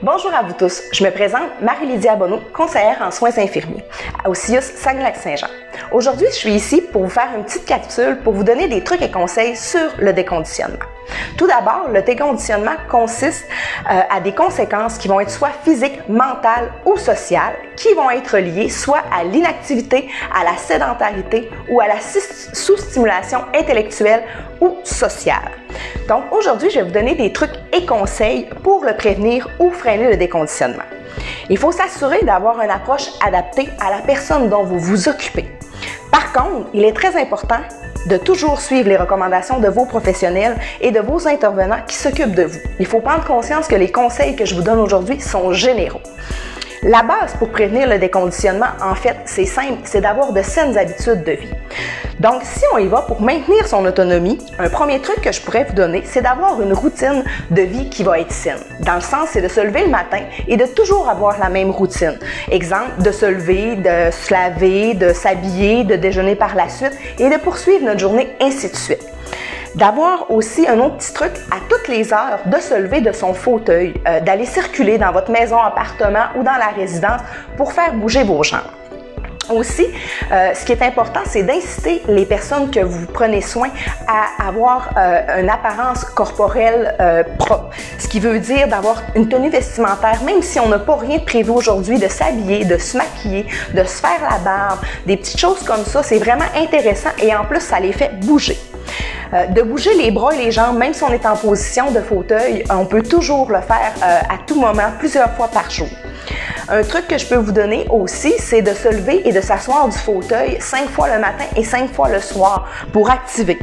Bonjour à vous tous, je me présente Marie-Lydia Bonneau, conseillère en soins infirmiers au CIUS Saguenay-Lac-Saint-Jean. Aujourd'hui, je suis ici pour vous faire une petite capsule pour vous donner des trucs et conseils sur le déconditionnement. Tout d'abord, le déconditionnement consiste à des conséquences qui vont être soit physiques, mentales ou sociales, qui vont être liées soit à l'inactivité, à la sédentarité ou à la sous-stimulation intellectuelle ou sociale. Donc aujourd'hui, je vais vous donner des trucs et conseils pour le prévenir ou freiner le déconditionnement. Il faut s'assurer d'avoir une approche adaptée à la personne dont vous vous occupez. Par contre, il est très important de toujours suivre les recommandations de vos professionnels et de vos intervenants qui s'occupent de vous. Il faut prendre conscience que les conseils que je vous donne aujourd'hui sont généraux. La base pour prévenir le déconditionnement, en fait, c'est simple, c'est d'avoir de saines habitudes de vie. Donc, si on y va pour maintenir son autonomie, un premier truc que je pourrais vous donner, c'est d'avoir une routine de vie qui va être saine. Dans le sens, c'est de se lever le matin et de toujours avoir la même routine. Exemple, de se lever, de se laver, de s'habiller, de déjeuner par la suite et de poursuivre notre journée, ainsi de suite. D'avoir aussi un autre petit truc, à toutes les heures, de se lever de son fauteuil, d'aller circuler dans votre maison, appartement ou dans la résidence pour faire bouger vos jambes. Aussi, ce qui est important, c'est d'inciter les personnes que vous prenez soin à avoir une apparence corporelle propre. Ce qui veut dire d'avoir une tenue vestimentaire, même si on n'a pas rien de prévu aujourd'hui, de s'habiller, de se maquiller, de se faire la barbe, des petites choses comme ça, c'est vraiment intéressant et en plus, ça les fait bouger. De bouger les bras et les jambes, même si on est en position de fauteuil, on peut toujours le faire à tout moment, plusieurs fois par jour. Un truc que je peux vous donner aussi, c'est de se lever et de s'asseoir du fauteuil 5 fois le matin et 5 fois le soir pour activer.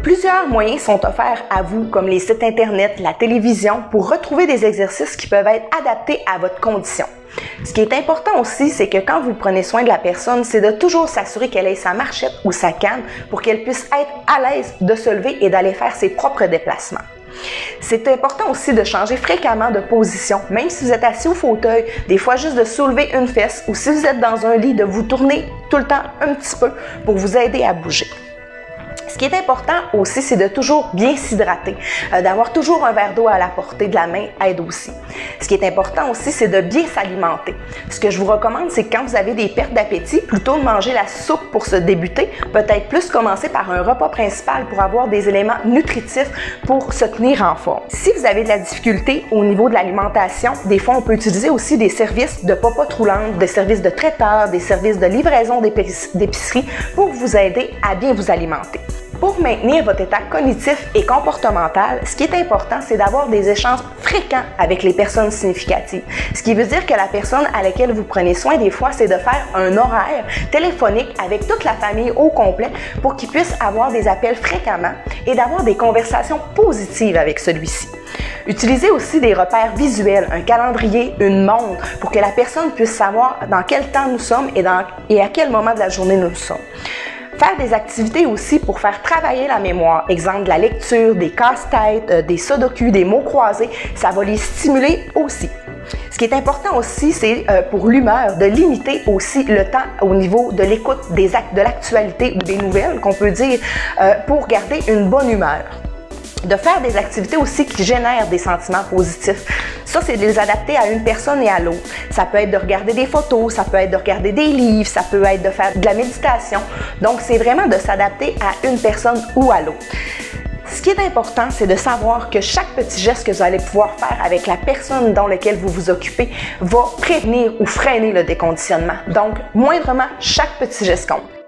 Plusieurs moyens sont offerts à vous, comme les sites internet, la télévision, pour retrouver des exercices qui peuvent être adaptés à votre condition. Ce qui est important aussi, c'est que quand vous prenez soin de la personne, c'est de toujours s'assurer qu'elle ait sa marchette ou sa canne pour qu'elle puisse être à l'aise de se lever et d'aller faire ses propres déplacements. C'est important aussi de changer fréquemment de position, même si vous êtes assis au fauteuil, des fois juste de soulever une fesse ou si vous êtes dans un lit, de vous tourner tout le temps un petit peu pour vous aider à bouger. Ce qui est important aussi, c'est de toujours bien s'hydrater, d'avoir toujours un verre d'eau à la portée de la main aide aussi. Ce qui est important aussi, c'est de bien s'alimenter. Ce que je vous recommande, c'est que quand vous avez des pertes d'appétit, plutôt de manger la soupe pour se débuter, peut-être plus commencer par un repas principal pour avoir des éléments nutritifs pour se tenir en forme. Si vous avez de la difficulté au niveau de l'alimentation, des fois on peut utiliser aussi des services de popote roulante, des services de traiteur, des services de livraison d'épicerie pour vous aider à bien vous alimenter. Pour maintenir votre état cognitif et comportemental, ce qui est important, c'est d'avoir des échanges fréquents avec les personnes significatives. Ce qui veut dire que la personne à laquelle vous prenez soin, des fois, c'est de faire un horaire téléphonique avec toute la famille au complet pour qu'ils puissent avoir des appels fréquemment et d'avoir des conversations positives avec celui-ci. Utilisez aussi des repères visuels, un calendrier, une montre, pour que la personne puisse savoir dans quel temps nous sommes et à quel moment de la journée nous sommes. Faire des activités aussi pour faire travailler la mémoire, exemple de la lecture, des casse-têtes, des sudoku, des mots croisés, ça va les stimuler aussi. Ce qui est important aussi, c'est pour l'humeur, de limiter aussi le temps au niveau de l'écoute de l'actualité ou des nouvelles, qu'on peut dire, pour garder une bonne humeur. De faire des activités aussi qui génèrent des sentiments positifs. Ça, c'est de les adapter à une personne et à l'autre. Ça peut être de regarder des photos, ça peut être de regarder des livres, ça peut être de faire de la méditation. Donc, c'est vraiment de s'adapter à une personne ou à l'autre. Ce qui est important, c'est de savoir que chaque petit geste que vous allez pouvoir faire avec la personne dans laquelle vous vous occupez va prévenir ou freiner le déconditionnement. Donc, moindrement, chaque petit geste compte.